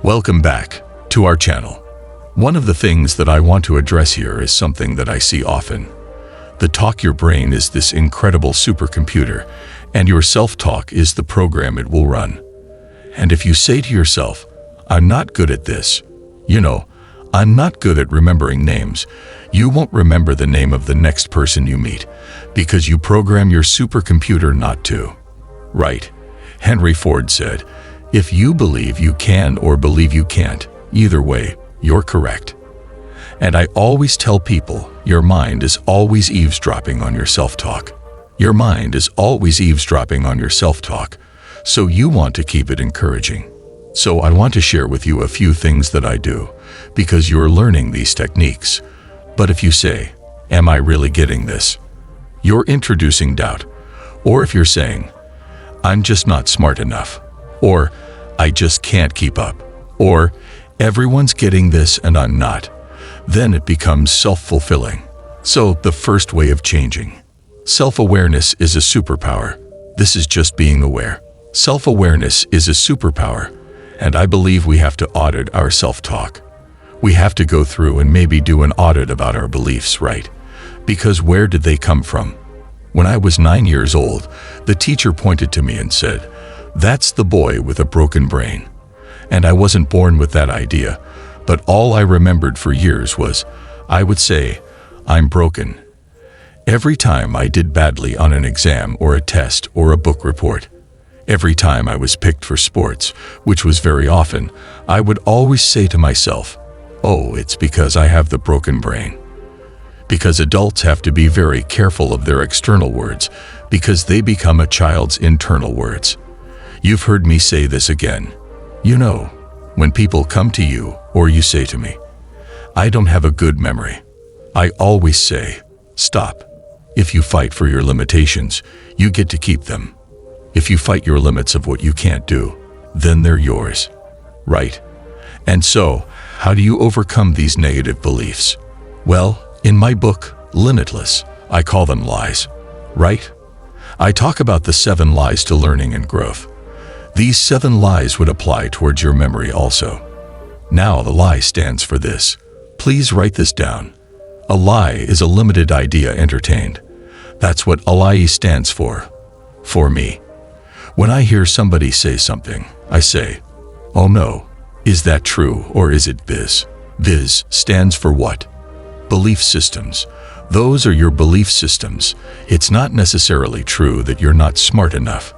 Welcome back to our channel. One of the things that I want to address here is something that I see often. Your brain is this incredible supercomputer, and your self-talk is the program it will run. And if you say to yourself, I'm not good at this, I'm not good at remembering names, you won't remember the name of the next person you meet, because you program your supercomputer not to. Right? Henry Ford said, if you believe you can or believe you can't, either way, you're correct. And I always tell people, your mind is always eavesdropping on your self-talk. Your mind is always eavesdropping on your self-talk, so you want to keep it encouraging. So I want to share with you a few things that I do, because you're learning these techniques. But if you say, am I really getting this? You're introducing doubt. Or if you're saying, I'm just not smart enough, or I just can't keep up, or everyone's getting this and I'm not, then it becomes self-fulfilling. So the first way of changing. Self-awareness is a superpower. This is just being aware. Self-awareness is a superpower, and I believe we have to audit our self-talk. We have to go through and maybe do an audit about our beliefs, right? Because where did they come from? When I was 9 years old, the teacher pointed to me and said, that's the boy with a broken brain. And I wasn't born with that idea, but all I remembered for years was, I would say, I'm broken. Every time I did badly on an exam or a test or a book report, every time I was picked for sports, which was very often, I would always say to myself, oh, it's because I have the broken brain. Because adults have to be very careful of their external words, because they become a child's internal words. You've heard me say this again. When people come to you or you say to me, I don't have a good memory, I always say, stop. If you fight for your limitations, you get to keep them. If you fight your limits of what you can't do, then they're yours. Right? And so, how do you overcome these negative beliefs? Well, in my book, Limitless, I call them lies. Right? I talk about the 7 lies to learning and growth. These 7 lies would apply towards your memory also. Now the lie stands for this. Please write this down. A lie is a limited idea entertained. That's what a lie stands for. For me. When I hear somebody say something, I say, oh no, is that true or is it Viz? Viz stands for what? Belief systems. Those are your belief systems. It's not necessarily true that you're not smart enough.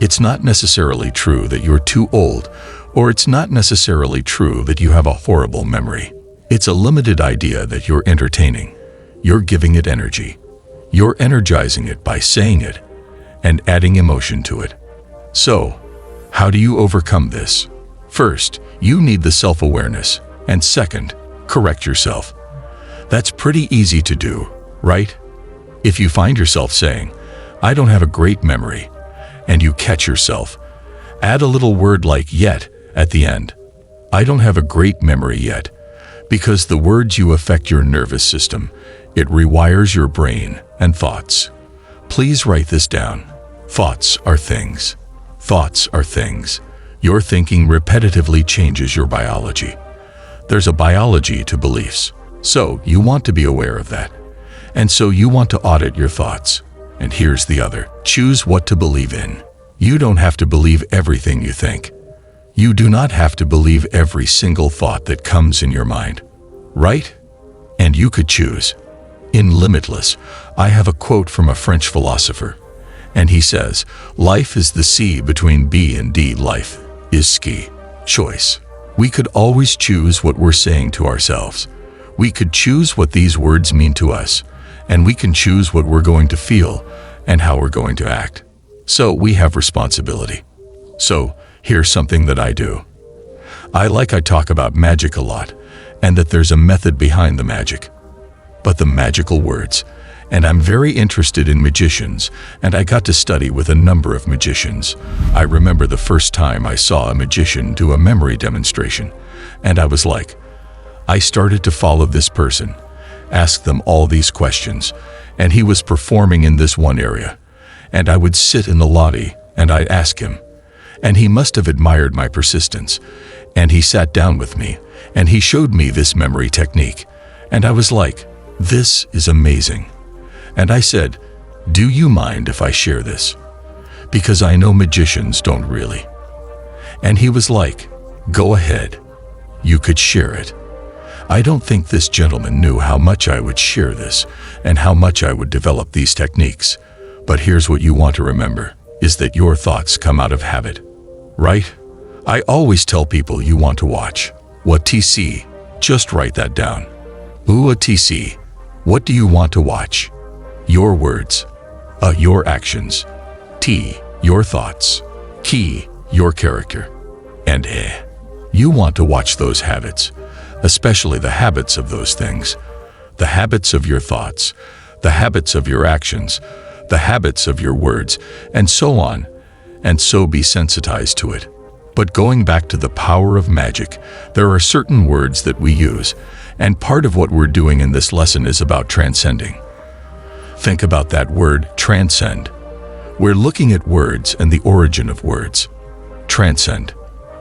It's not necessarily true that you're too old, or it's not necessarily true that you have a horrible memory. It's a limited idea that you're entertaining. You're giving it energy. You're energizing it by saying it and adding emotion to it. So, how do you overcome this? First, you need the self-awareness, and second, correct yourself. That's pretty easy to do, right? If you find yourself saying, I don't have a great memory, and you catch yourself, add a little word like yet at the end. I don't have a great memory yet, because the words you affect your nervous system. It rewires your brain and thoughts. Please write this down. Thoughts are things. Thoughts are things. Your thinking repetitively changes your biology. There's a biology to beliefs, so you want to be aware of that. And so you want to audit your thoughts. And here's the other. Choose what to believe in. You don't have to believe everything you think. You do not have to believe every single thought that comes in your mind. Right? And you could choose. In Limitless, I have a quote from a French philosopher. And he says, life is the C between B and D. Life is ski. Choice. We could always choose what we're saying to ourselves. We could choose what these words mean to us. And we can choose what we're going to feel and how we're going to act. So we have responsibility. So here's something that I do. I talk about magic a lot, and that there's a method behind the magic. But the magical words, and I'm very interested in magicians, and I got to study with a number of magicians. I remember the first time I saw a magician do a memory demonstration, and I was like, I started to follow this person, ask them all these questions, and he was performing in this one area, and I would sit in the lobby and I'd ask him, and he must have admired my persistence, And he sat down with me, and he showed me this memory technique. And I was like, this is amazing. And I said, do you mind if I share this? Because I know magicians don't really. And he was like, go ahead. You could share it. I don't think this gentleman knew how much I would share this and how much I would develop these techniques. But here's what you want to remember, is that your thoughts come out of habit, right? I always tell people you want to watch. What TC? Just write that down. What TC? What do you want to watch? Your words. Your actions. T. Your thoughts. Key. Your character. And you want to watch those habits, especially the habits of those things, the habits of your thoughts, the habits of your actions, the habits of your words, and so on, and so be sensitized to it. But going back to the power of magic, there are certain words that we use, and part of what we're doing in this lesson is about transcending. Think about that word, transcend. We're looking at words and the origin of words. Transcend.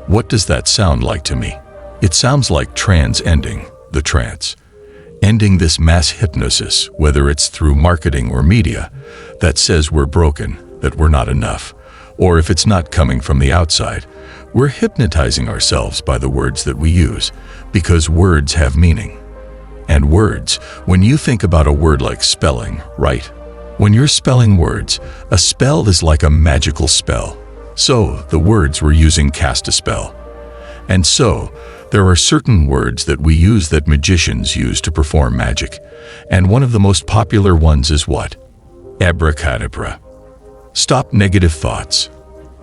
What does that sound like to me? It sounds like trans-ending, the trance. Ending this mass hypnosis, whether it's through marketing or media, that says we're broken, that we're not enough, or if it's not coming from the outside, we're hypnotizing ourselves by the words that we use, because words have meaning. And words, when you think about a word like spelling, right? When you're spelling words, a spell is like a magical spell. So, the words we're using cast a spell. And so, there are certain words that we use that magicians use to perform magic. And one of the most popular ones is what? Abracadabra. Stop negative thoughts.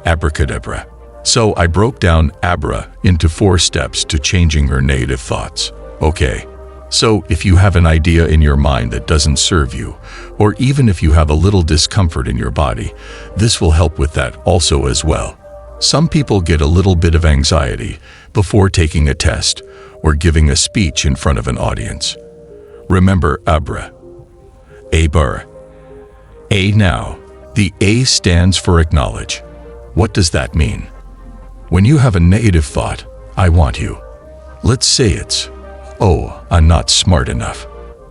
Abracadabra. So I broke down Abra into 4 steps to changing her negative thoughts. Okay. So if you have an idea in your mind that doesn't serve you, or even if you have a little discomfort in your body, this will help with that also as well. Some people get a little bit of anxiety before taking a test or giving a speech in front of an audience. Remember Abra. Aber. A now. The A stands for acknowledge. What does that mean? When you have a negative thought, I want you. Let's say it's, oh, I'm not smart enough.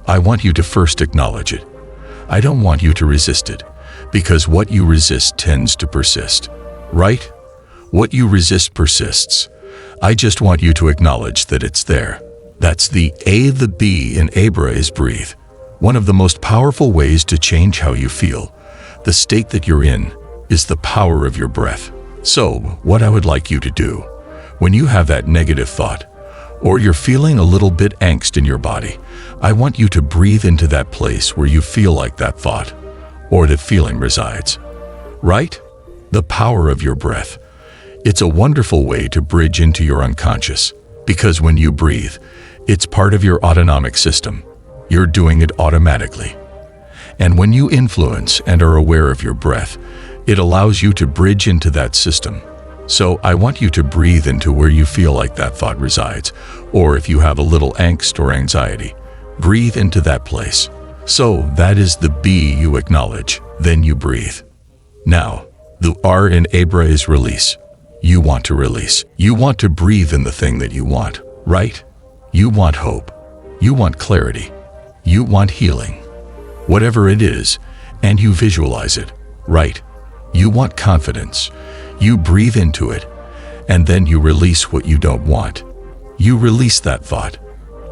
I want you to first acknowledge it. I don't want you to resist it, because what you resist tends to persist, right? What you resist persists. I just want you to acknowledge that it's there. That's the A. The B in Abra is breathe. One of the most powerful ways to change how you feel, the state that you're in, is the power of your breath. So, what I would like you to do, when you have that negative thought, or you're feeling a little bit angst in your body, I want you to breathe into that place where you feel like that thought, or that feeling resides. Right? The power of your breath. It's a wonderful way to bridge into your unconscious, because when you breathe, it's part of your autonomic system. You're doing it automatically. And when you influence and are aware of your breath, it allows you to bridge into that system. So I want you to breathe into where you feel like that thought resides, or if you have a little angst or anxiety, breathe into that place. So that is the B you acknowledge, then you breathe. Now, the R in Abra is release. You want to release. You want to breathe in the thing that you want, right? You want hope. You want clarity. You want healing. Whatever it is, and you visualize it, right? You want confidence. You breathe into it, and then you release what you don't want. You release that thought.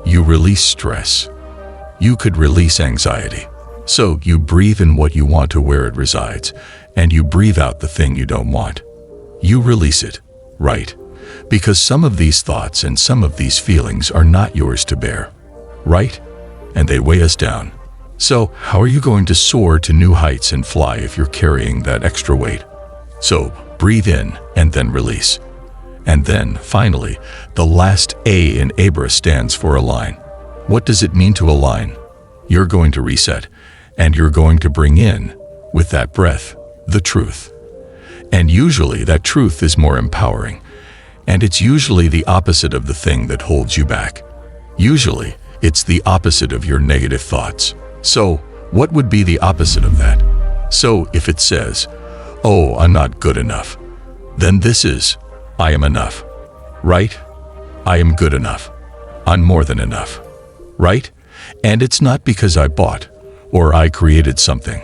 You release stress. You could release anxiety. So you breathe in what you want to where it resides, and you breathe out the thing you don't want. You release it, right? Because some of these thoughts and some of these feelings are not yours to bear, right? And they weigh us down. So how are you going to soar to new heights and fly if you're carrying that extra weight? So breathe in and then release. And then, finally, the last A in Abra stands for align. What does it mean to align? You're going to reset, and you're going to bring in, with that breath, the truth. And usually that truth is more empowering, and it's usually the opposite of the thing that holds you back. Usually, it's the opposite of your negative thoughts. So, what would be the opposite of that? So, if it says, oh, I'm not good enough, then this is, I am enough, right? I am good enough. I'm more than enough. Right? And it's not because I bought or I created something.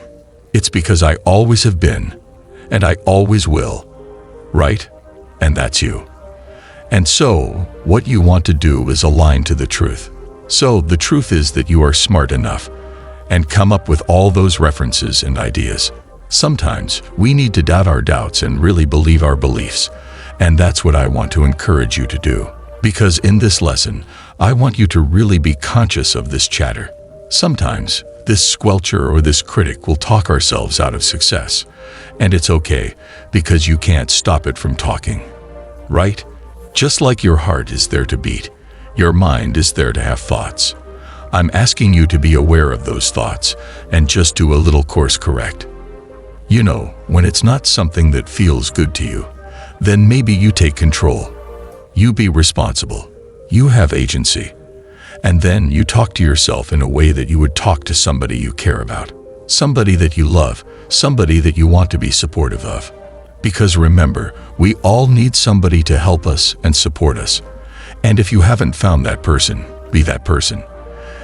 It's because I always have been, and I always will. Right? And that's you. And so, what you want to do is align to the truth. So, the truth is that you are smart enough and come up with all those references and ideas. Sometimes, we need to doubt our doubts and really believe our beliefs. And that's what I want to encourage you to do. Because in this lesson, I want you to really be conscious of this chatter. Sometimes, this squelcher or this critic will talk ourselves out of success. And it's okay, because you can't stop it from talking. Right? Just like your heart is there to beat, your mind is there to have thoughts. I'm asking you to be aware of those thoughts and just do a little course correct. You know, when it's not something that feels good to you, then maybe you take control. You be responsible. You have agency. And then you talk to yourself in a way that you would talk to somebody you care about, somebody that you love, somebody that you want to be supportive of. Because remember, we all need somebody to help us and support us. And if you haven't found that person, be that person.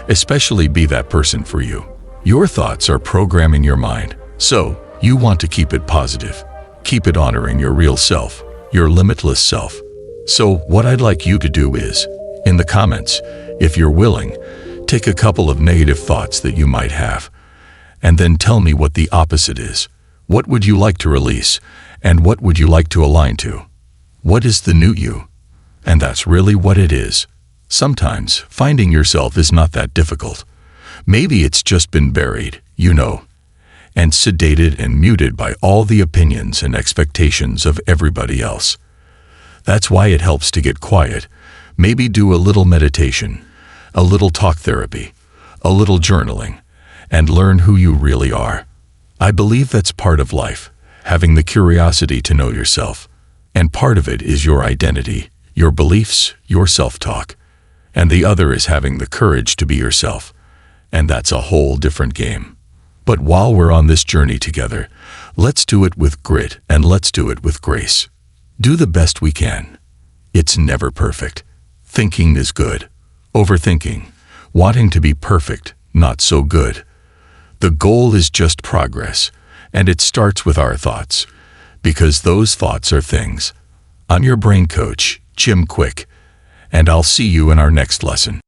Especially be that person for you. Your thoughts are programming your mind. So, you want to keep it positive. Keep it honoring your real self, your limitless self. So, what I'd like you to do is, in the comments, if you're willing, take a couple of negative thoughts that you might have, and then tell me what the opposite is. What would you like to release, and what would you like to align to? What is the new you? And that's really what it is. Sometimes, finding yourself is not that difficult. Maybe it's just been buried, you know, and sedated and muted by all the opinions and expectations of everybody else. That's why it helps to get quiet. Maybe do a little meditation, a little talk therapy, a little journaling, and learn who you really are. I believe that's part of life, having the curiosity to know yourself. And part of it is your identity, your beliefs, your self-talk. And the other is having the courage to be yourself. And that's a whole different game. But while we're on this journey together, let's do it with grit and let's do it with grace. Do the best we can. It's never perfect. Thinking is good. Overthinking. Wanting to be perfect, not so good. The goal is just progress, and it starts with our thoughts, because those thoughts are things. I'm your brain coach, Jim Quick, and I'll see you in our next lesson.